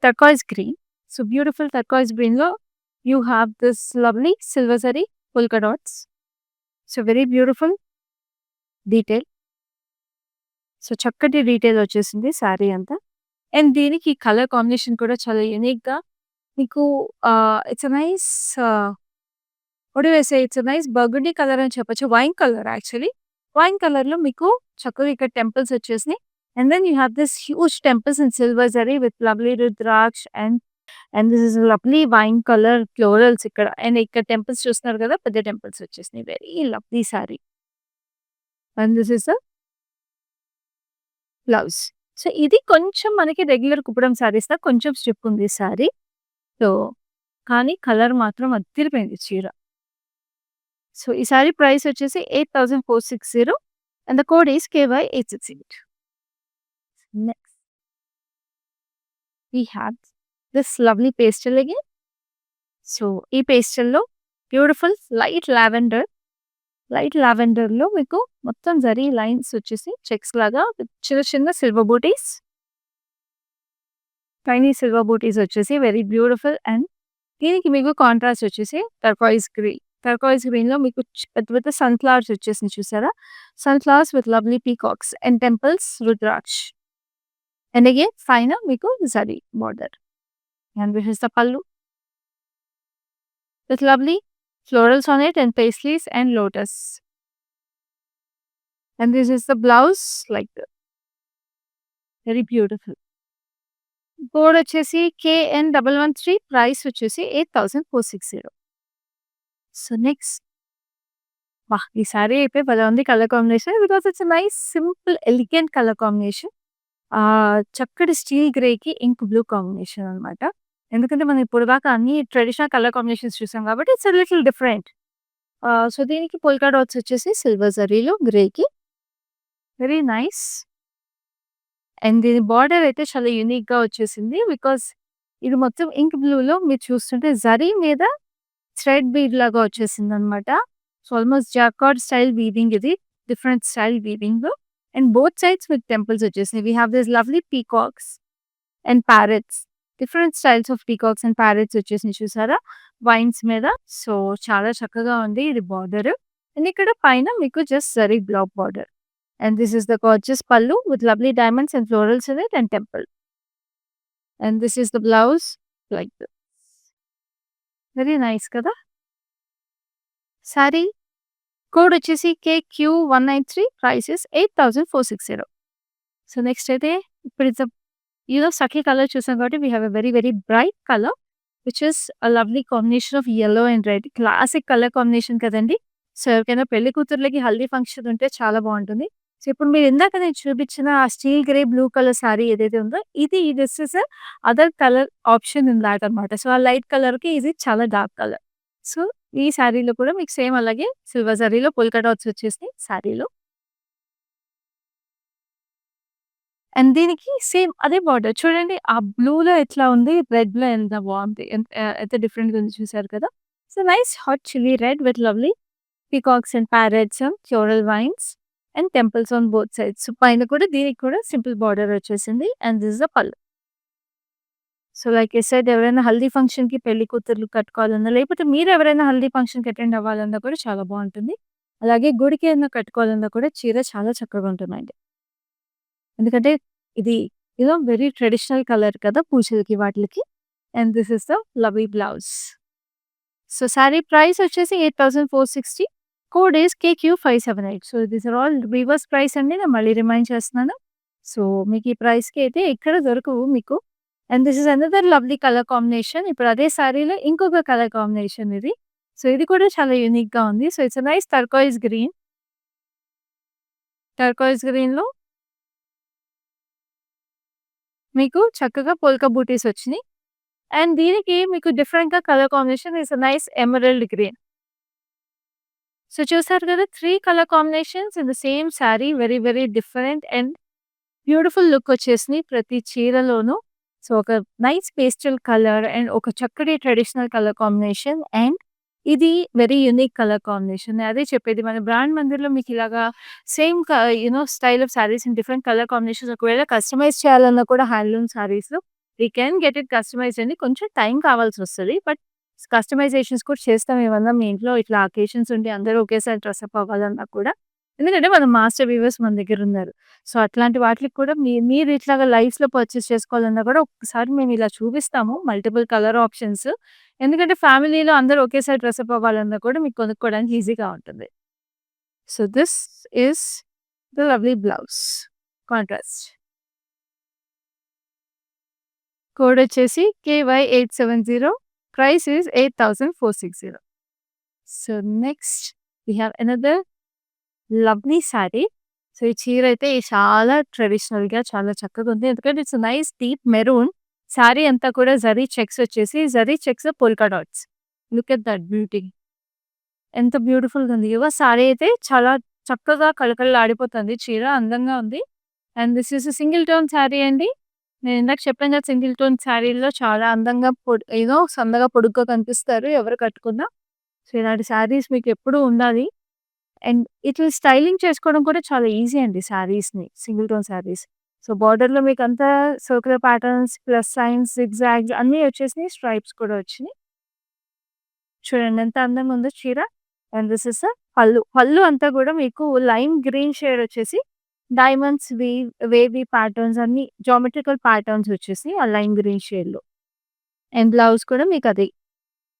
turquoise green. So, beautiful turquoise గ్రీన్‌లో you have this lovely silver zari polka dots. So, very beautiful detail. So, చక్కటి డీటెయిల్ వచ్చేసింది సారీ అంతా. అండ్ దీనికి కలర్ కాంబినేషన్ కూడా చాలా యూనిక్‌గా మీకు it's a nice what do I say it's a nice burgundy colour అని చెప్పొచ్చు. Wine colour actually. వైన్ కలర్‌లో మీకు చక్కగా ఇక్కడ టెంపుల్స్ వచ్చేసినాయి. And then you have this huge temples in silver zari with lovely rudraksha and this is lovely wine colour florals ఇక్కడ. And ఇక్కడ temples చూస్తున్నారు కదా! పెద్ద టెంపుల్స్ వచ్చేసినాయి. Very lovely sari. And this is the blouse. So, ఇది కొంచెం మనకి రెగ్యులర్ కుప్పడం సారీస్‌లా కొంచెం స్ట్రిప్ ఉంది ఈ సారీ. సో, కానీ కలర్ మాత్రం అద్దిరిపోయింది చీర. సో, ఈ సారీ ప్రైస్ వచ్చేసి 8460 and the code is KY 868. Next we have this lovely pastel again. So, ఈ పేస్టల్‌లో బ్యూటిఫుల్ లైట్ లావెండర్‌లో మీకు మొత్తం జరీ లైన్స్ వచ్చేసి చెక్స్ లాగా చిన్న చిన్న సిల్వర్ బూటీస్. టైనీ సిల్వర్ బూటీస్ వచ్చేసి వెరీ బ్యూటిఫుల్ అండ్ దీనికి మీకు కాంట్రాస్ట్ వచ్చేసి టర్కాయిస్ గ్రీన్. టర్కాయిస్ గ్రీన్‌లో మీకు పెద్ద పెద్ద సన్‌ఫ్లవర్స్ వచ్చేసినాయి చూసారా? Sunflowers with lovely peacocks and temples rudraksha. And again పైన మీకు zari border. And this is the pallu with lovely florals on it and paisleys and lotus. And this is the blouse like that. Very beautiful. Code వచ్చేసి KN113 price వచ్చేసి 8460. So, next ఈ sorry అయితే భలే ఉంది colour combination. Because it's a nice simple elegant colour combination. చక్కటి steel గ్రేకి ink blue combination అనమాట. ఎందుకంటే మనం ఇప్పటిదాకా అన్ని ట్రెడిషనల్ కలర్ కాంబినేషన్స్ చూసాం కాబట్టి it's a little different. So, దీనికి పోల్కా డాట్స్ వచ్చేసి సిల్వర్ జరీలో గ్రేకి వెరీ నైస్. అండ్ దీని బార్డర్ అయితే చాలా యూనిక్‌గా వచ్చేసింది. బికాజ్ ఇది మొత్తం ఇంక్ బ్లూలో మీరు చూస్తుంటే జరీ మీద థ్రెడ్ బీడ్ లాగా వచ్చేసిందనమాట. So, almost jacquard style weaving ఇది. Different style weaving. And both sides with temples వచ్చేసినాయి. We have this lovely peacocks and parrots. Different styles of peacocks and parrots వచ్చేసినాయి చూసారా? వైన్స్ మీద. సో, చాలా చక్కగా ఉంది ఇది బార్డర్. అండ్ ఇక్కడ పైన మీకు just zari black border. And this is the gorgeous pallu with lovely diamonds and florals in it and temple. And this is the blouse like this. Very nice కదా! Saree code వచ్చేసి KQ193 price is 8460. So, next అయితే ఇప్పుడు it's Sakhi colour చూసాం కాబట్టి we have a very very bright colour which is a lovely combination of yellow and red. Classic colour combination కదండీ! So, ఎవరికైనా పెళ్లి కూతుర్లకి haldi function ఉంటే చాలా బావుంటుంది. సో, ఇప్పుడు మీరు ఇందాక నేను చూపించిన ఆ steel grey blue colour sorry ఏదైతే ఉందో this is other colour option in that అనమాట. సో, ఆ లైట్ కలర్‌కి ఇది చాలా డార్క్ కలర్. సో, ఈ సారీలో కూడా మీకు సేమ్ అలాగే సిల్వర్ జరీలో పోల్కా డాట్స్ వచ్చేసినాయి సారీలో. అండ్ దీనికి సేమ్ అదే బార్డర్ చూడండి. ఆ బ్లూలో ఎట్లా ఉంది, రెడ్‌లో ఎంత బావుంది. ఎంత డిఫరెంట్‌గా ఉంది చూసారు కదా! So, nice hot chilli red with lovely peacocks and parrots, floral vines and temples on both sides. పైన కూడా దీనికి కూడా సింపుల్ బార్డర్ వచ్చేసింది. అండ్ దిస్ ఇస్ ద పల్లు. సో, లైక్ ఐ సెడ్ ఎవరైనా హల్దీ ఫంక్షన్‌కి పెళ్లి కూతుర్లు కట్టుకోవాలన్నా, లేకపోతే మీరు ఎవరైనా హల్దీ ఫంక్షన్‌కి అటెండ్ అవ్వాలన్నా కూడా చాలా బావుంటుంది. అలాగే గుడికి ఏదైనా కట్టుకోవాలన్నా కూడా చీర చాలా చక్కగా ఉంటుందండి. ఎందుకంటే ఇది వెరీ ట్రెడిషనల్ కలర్ కదా! పూజలకి వాటిలకి. And this is the lovely blouse. So, sari price వచ్చేసి 8460. Code is KQ578. So, these are all reverse price అండి. నేను మళ్ళీ రిమైండ్ చేస్తున్నాను. సో, మీకు ఈ ప్రైస్‌కి అయితే ఎక్కడ దొరకవు మీకు. And this is another lovely colour combination. ఇప్పుడు అదే సారీలో ఇంకొక కలర్ కాంబినేషన్ ఇది. సో, ఇది కూడా చాలా యూనిక్‌గా ఉంది. So, it's a nice turquoise green. Turquoise గ్రీన్‌లో మీకు చక్కగా పోల్కా బూటీస్ వచ్చినియి. అండ్ దీనికి మీకు డిఫరెంట్‌గా colour combination is a nice emerald green. So, చూసారు కదా! 3 colour combinations in the same sorry. Very very different and beautiful look వచ్చేసినాయి ప్రతి చీరలోనూ. సో, ఒక నైస్ పేస్టల్ కలర్ అండ్ ఒక చక్కటి ట్రెడిషనల్ కలర్ కాంబినేషన్ అండ్ ఇది వెరీ యూనిక్ కలర్ కాంబినేషన్. అదే చెప్పేది మన బ్రాండ్ మందిర్‌లో మీకు ఇలాగా same style of saris in different colour combinations ఒకవేళ కస్టమైజ్ చేయాలన్నా కూడా handloom సారీస్‌లో we can get it customized అండి. కొంచెం టైం కావాల్సొస్తది. బట్ కస్టమైజేషన్స్ కూడా చేస్తాం ఏమన్నా మీ ఇంట్లో ఇట్లా అకేషన్స్ ఉండి అందరూ ఒకేసారి డ్రెసప్ అవ్వాలన్నా కూడా. ఎందుకంటే మన మాస్టర్ వీవర్స్ మన దగ్గరున్నారు. సో, అట్లాంటి వాటిలకి కూడా మీరు ఇట్లాగా లైవ్స్‌లో పర్చేస్ చేసుకోవాలన్నా కూడా ఒక్కసారి మేము ఇలా చూపిస్తాము మల్టిపుల్ కలర్ ఆప్షన్స్. ఎందుకంటే ఫ్యామిలీలో అందరూ ఒకేసారి డ్రెసప్ అవ్వాలన్నా కూడా మీకు కొనుక్కోవడానికి ఈజీగా ఉంటుంది. So, this is the lovely blouse contrast. Code వచ్చేసి KY870. Price is 8460. So, next we have another lovely sari. So, ఈ చీర అయితే చాలా ట్రెడిషనల్‌గా చాలా చక్కగా ఉంది. ఎందుకంటే it's nice deep maroon. Sari అంతా కూడా జరీ చెక్స్ వచ్చేసి zari checks polka dots. Look at that beauty. ఎంత బ్యూటిఫుల్‌గా ఉంది కదా! సారీ అయితే చాలా చక్కగా కళకళలాడిపోతుంది. చీర అందంగా ఉంది. And this is a single tone sorry అండి. నేను ఇందాక చెప్పాను కదా! సింగిల్ టోన్ సారీల్లో చాలా అందంగా సన్నగా పొడుగ్గా కనిపిస్తారు ఎవరు కట్టుకున్నా. సో, ఇలాంటి సారీస్ మీకెప్పుడూ ఉండాలి. అండ్ ఇట్లా స్టైలింగ్ చేసుకోవడం కూడా చాలా ఈజీ అండి సారీస్‌ని. Single tone sarees. సో, బోర్డర్‌లో మీకంతా circular patterns, plus signs, zigzags అన్నీ వచ్చేసినాయి. స్ట్రైప్స్ కూడా వచ్చినియి. చూడండి ఎంత అందంగా ఉందో చీర. అండ్ దిస్ ఇస్ పల్లు. పల్లు అంతా కూడా మీకు లైమ్ గ్రీన్ షేడ్ వచ్చేసి డైమండ్స్, వేవీ ప్యాటర్న్స్ అన్నీ జామెట్రికల్ ప్యాటర్న్స్ వచ్చేసి ఆ లైమ్ గ్రీన్ షేడ్‌లో. అండ్ బ్లౌజ్ కూడా మీకు అదే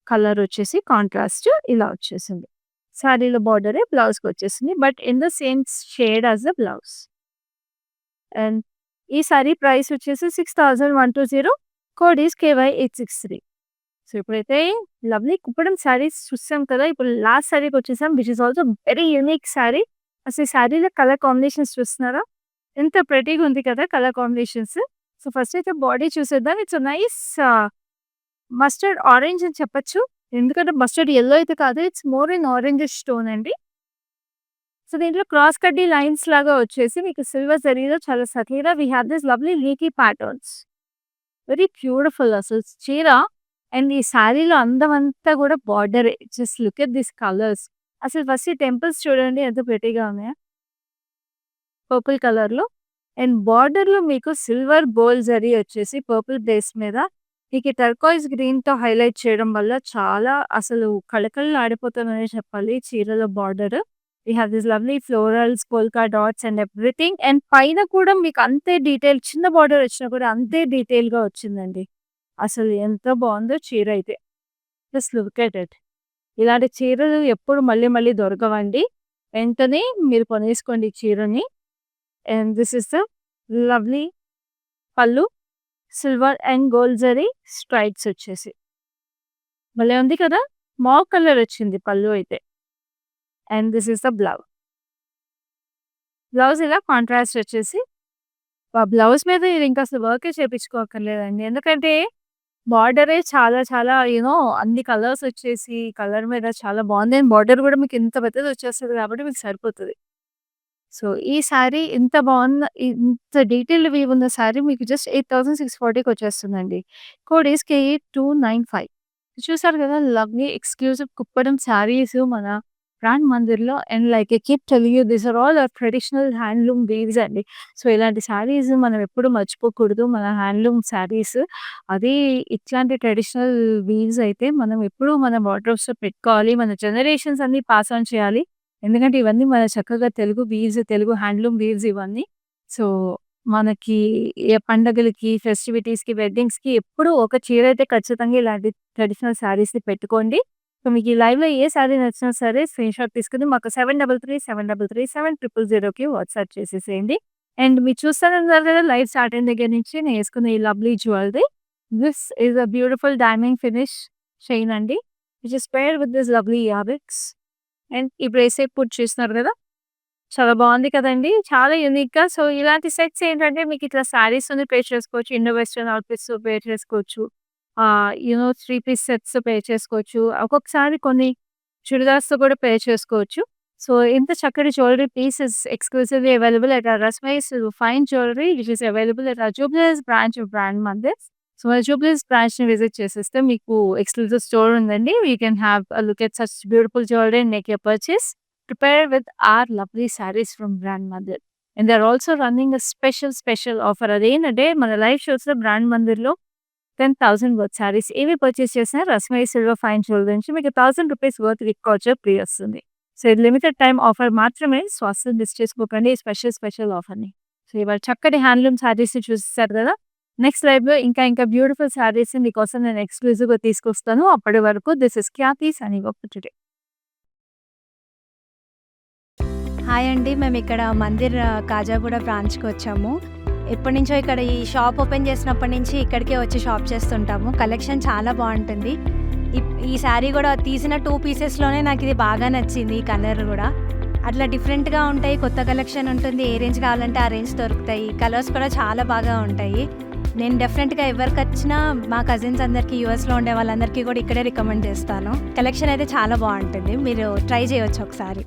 కలర్ వచ్చేసి కాంట్రాస్ట్ ఇలా వచ్చేసింది. సారీలో బార్డరే బ్లౌజ్‌కొచ్చేసింది. But in the same shade as the blouse. And ఈ సారీ ప్రైస్ వచ్చేసి 6120. Code is KY863. సో, ఇప్పుడైతే లవ్లీ కుప్పడం సారీస్ చూసాం కదా! ఇప్పుడు లాస్ట్ సారీకొచ్చేసాం. Which is also very unique saree. అసలు ఈ సారీలో కలర్ కాంబినేషన్స్ చూస్తున్నారా? ఎంత ప్రెటీగా ఉంది కదా కలర్ కాంబినేషన్స్. సో, ఫస్ట్ అయితే బాడీ చూసేద్దాం. It's a nice mustard orange అని చెప్పొచ్చు. ఎందుకంటే మస్టర్డ్ యెల్లో అయితే కాదు. It's more in orangish tone అండి. సో, దీంట్లో క్రాస్ కడ్డీ లైన్స్ లాగా వచ్చేసి మీకు సిల్వర్ జరీలో చాలా సటిల్‌గా we have this lovely leafy patterns. Very beautiful అసలు చీర. అండ్ ఈ శారీలో అందమంతా కూడా బార్డరే. Just look at these colours. అసలు ఫస్ట్ ఈ టెంపుల్స్ చూడండి ఎంత ప్రెటీగా ఉన్నాయో. పర్పుల్ కలర్‌లో అండ్ బార్డర్‌లో మీకు సిల్వర్ గోల్డ్ జరీ వచ్చేసి పర్పుల్ బేస్ మీద మీకు ఈ టర్కాయిస్ గ్రీన్‌తో హైలైట్ చేయడం వల్ల చాలా అసలు కళకళలాడిపోతుందనే చెప్పాలి చీరలో border. We have this lovely florals, polka dots and everything. And పైన కూడా మీకు అంతే డీటెయిల్ చిన్న బార్డర్ వచ్చినా కూడా అంతే డీటెయిల్‌గా వచ్చిందండి. అసలు ఎంత బావుందో చీర అయితే. Just look at it. ఇలాంటి చీరలు ఎప్పుడు మళ్ళీ మళ్ళీ దొరకవండి. వెంటనే మీరు కొనేసుకోండి ఈ చీరని. And this is the lovely pallu. Silver and gold zari stripes వచ్చేసి. భలే ఉంది కదా! మావ్ కలర్ వచ్చింది పల్లు అయితే. And this is the blouse. Blouse ఇలా కాంట్రాస్ట్ వచ్చేసి ఆ బ్లౌజ్ మీద ఇది ఇంకా అసలు వర్కే చేపించుకోక్కర్లేదండి. ఎందుకంటే బార్డరే చాలా చాలా అన్ని కలర్స్ వచ్చేసి కలర్ మీద చాలా బావుంది. అండ్ బార్డర్ కూడా మీకు ఇంత పెద్దది వచ్చేస్తది కాబట్టి మీకు సరిపోతది. సో, ఈ శారీ ఇంత బావున్న ఇంత డీటెయిల్డ్ వీవ్ ఉన్న శారీ మీకు జస్ట్ 8640కి వచ్చేస్తుందండి. Code is KE295. చూసారు కదా! లవ్లీ ఎక్స్‌క్లూజివ్ కుప్పడం శారీస్ మన బ్రాండ్ మందిర్‌లో. And like I keep telling you these are all our traditional handloom weaves అండి. సో, ఇలాంటి శారీస్ మనం ఎప్పుడు మర్చిపోకూడదు. మన హ్యాండ్లూమ్ శారీస్. అది ఇట్లాంటి ట్రెడిషనల్ వీవ్స్ అయితే మనం ఎప్పుడూ మన వార్డ్‌రోబ్స్‌లో పెట్టుకోవాలి. మన జనరేషన్స్ అన్నీ పాస్ ఆన్ చేయాలి. ఎందుకంటే ఇవన్నీ మన చక్కగా Telugu weaves, Telugu handloom weaves ఇవన్నీ. సో, మనకి ఏ పండగలకి, ఫెస్టివిటీస్‌కి, వెడ్డింగ్స్‌కి ఎప్పుడూ ఒక చీర అయితే ఖచ్చితంగా ఇలాంటి ట్రెడిషనల్ శారీస్‌ని పెట్టుకోండి. సో, మీకు ఈ లైవ్‌లో ఏ శారీ నచ్చినా సరే స్క్రీన్‌షాట్ తీసుకొని మాకు 7337337000కి వాట్సాప్ చేసేసేయండి. అండ్ మీరు చూస్తున్నారు కదా లైవ్ స్టార్ట్ అయిన దగ్గర నుంచి నేను ఏసుకున్న ఈ lovely jewellery. This is a beautiful diamond finish chain అండి. Which is paired with this lovely earrings. And ఈ బ్రేస్లెట్ కూడా చూస్తున్నారు కదా! చాలా బావుంది కదండీ! చాలా యూనిక్‌గా. సో, ఇలాంటి సెట్స్ ఏంటంటే మీకు ఇట్లా శారీస్‌తోని పేర్ చేసుకోవచ్చు. ఇండో వెస్టర్న్ అవుట్‌ఫిట్స్‌తో పేర్ చేసుకోవచ్చు. 3 పీస్ సెట్స్ పేర్ చేసుకోవచ్చు. ఒక్కొక్కసారి కొన్ని చుడిదార్స్‌తో కూడా పేర్ చేసుకోవచ్చు. సో, ఇంత చక్కటి jewellery piece is exclusively available at our రస్మేస్ fine jewellery which is available at our Jubilee Hills branch of Brand Mandir. So, మన జూబ్లీహిల్స్ బ్రాంచ్‌ని విజిట్ చేసేస్తే మీకు ఎక్స్‌క్లూజివ్ స్టోర్ ఉందండి. You can have a look at such beautiful jewellery and make your purchase. Prepare with our lovely sarees from Brand Mandir. And they're also running a special offer. అదేంటంటే మన live షోస్‌లో brand మందిర్‌లో 10,000 worth saris ఏవి purchase చేసినా రస్మై silver fine jewellery నుంచి మీకు ₹1000 worth gift voucher free వస్తుంది. So, ఇది limited time offer మాత్రమే. So, అస్సలు మిస్ చేసుకోకండి ఈ స్పెషల్ ఆఫర్‌ని. సో, ఇవాళ చక్కటి హ్యాండ్లూమ్ సారీస్‌ని చూసేసారు కదా! నెక్స్ట్ లైవ్‌లో ఇంకా బ్యూటిఫుల్ సారీస్ మీకోసం నేను ఎక్స్‌క్లూజివ్‌గా తీసుకొస్తాను. అప్పటి వరకు this is Khyati signing off for today. Hi అండి. మేమిక్కడ మందిర్ కాజాగూడ బ్రాంచ్‌కి వచ్చాము. ఎప్పటినుంచో ఇక్కడ ఈ షాప్ ఓపెన్ చేసినప్పటి నుంచి ఇక్కడికే వచ్చి షాప్ చేస్తుంటాము. కలెక్షన్ చాలా బావుంటుంది. ఈ శారీ కూడా తీసిన 2 పీసెస్‌లోనే నాకిది బాగా నచ్చింది. ఈ కలర్ కూడా. అట్లా డిఫరెంట్‌గా ఉంటాయి. కొత్త కలెక్షన్ ఉంటుంది. ఏ రేంజ్ కావాలంటే ఆ రేంజ్ దొరుకుతాయి. కలర్స్ కూడా చాలా బాగా ఉంటాయి. నేను డెఫినెట్‌గా ఎవరికొచ్చినా మా కజిన్స్ అందరికీ యూఎస్‌లో ఉండే వాళ్ళందరికీ కూడా ఇక్కడే రికమెండ్ చేస్తాను. కలెక్షన్ అయితే చాలా బావుంటుంది. మీరు ట్రై చేయొచ్చు ఒకసారి.